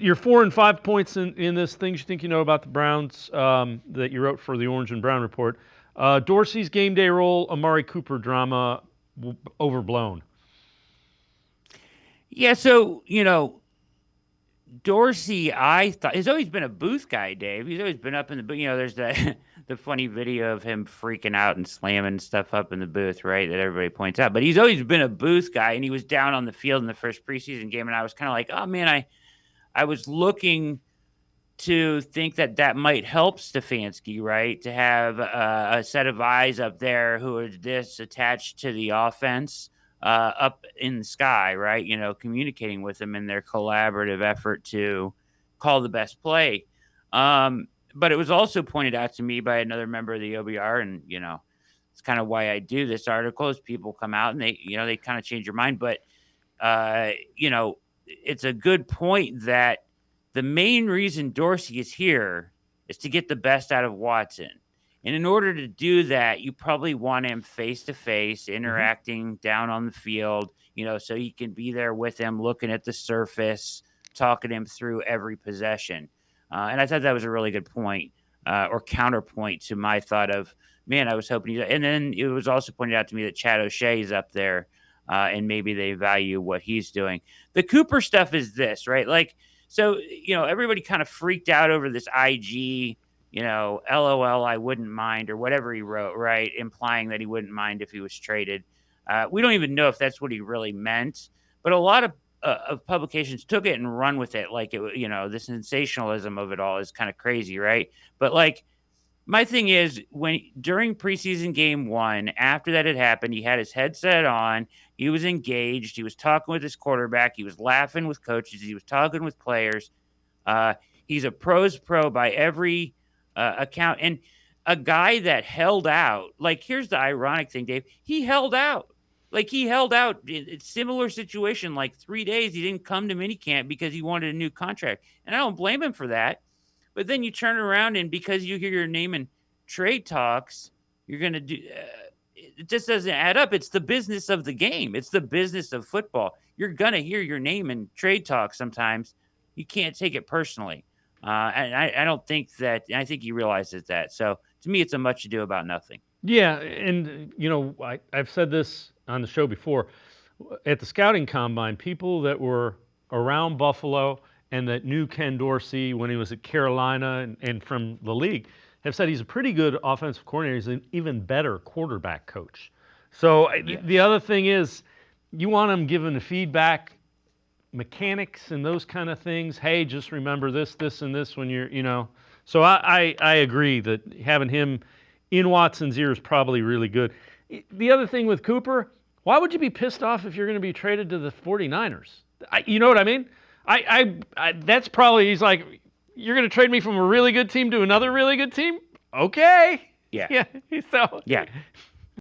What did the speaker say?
Your 4 and 5 points in this things you think you know about the Browns that you wrote for the Orange and Brown Report. Dorsey's game day role, Amari Cooper drama, overblown. Yeah, so, Dorsey, I thought, has always been a booth guy, Dave. He's always been up in the booth. There's the the funny video of him freaking out and slamming stuff up in the booth, right? That everybody points out. But he's always been a booth guy, and he was down on the field in the first preseason game, and I was kind of like, oh man, I was looking to think that might help Stefanski, right? To have a set of eyes up there who are this attached to the offense, up in the sky, right? Communicating with them in their collaborative effort to call the best play. But it was also pointed out to me by another member of the OBR, and it's kind of why I do this article. Is people come out and they kind of change your mind, but it's a good point that the main reason Dorsey is here is to get the best out of Watson. And in order to do that, you probably want him face to face, interacting down on the field, so he can be there with him, looking at the surface, talking him through every possession. And I thought that was a really good point, or counterpoint to my thought of, man, I was hoping. And then it was also pointed out to me that Chad O'Shea is up there, and maybe they value what he's doing. The Cooper stuff is this, right? Like, so, everybody kind of freaked out over this IG, LOL, I wouldn't mind, or whatever he wrote, right? Implying that he wouldn't mind if he was traded. We don't even know if that's what he really meant, but a lot of publications took it and run with it. Like, the sensationalism of it all is kind of crazy, right? But like, my thing is, when during preseason game 1, after that had happened, he had his headset on. He was engaged. He was talking with his quarterback. He was laughing with coaches. He was talking with players. He's a pro's pro by every account. And a guy that held out, like, here's the ironic thing, Dave. He held out. Like, he held out. It's similar situation, like 3 days. He didn't come to minicamp because he wanted a new contract. And I don't blame him for that. But then you turn around and because you hear your name in trade talks, you're going to do it just doesn't add up. It's the business of the game. It's the business of football. You're going to hear your name in trade talks sometimes. You can't take it personally. And I don't think that, I think he realizes that. So to me, it's a much ado about nothing. Yeah, and I've said this on the show before. At the scouting combine, people that were around Buffalo and that knew Ken Dorsey when he was at Carolina and from the league have said he's a pretty good offensive coordinator. He's an even better quarterback coach. So Yes. the other thing is, you want him giving the feedback, mechanics and those kind of things. Hey, just remember this, this, and this when you're. So I agree that having him in Watson's ear is probably really good. The other thing with Cooper, why would you be pissed off if you're going to be traded to the 49ers? You know what I mean? That's probably, he's like, you're going to trade me from a really good team to another really good team? Okay. Yeah. Yeah. So Yeah.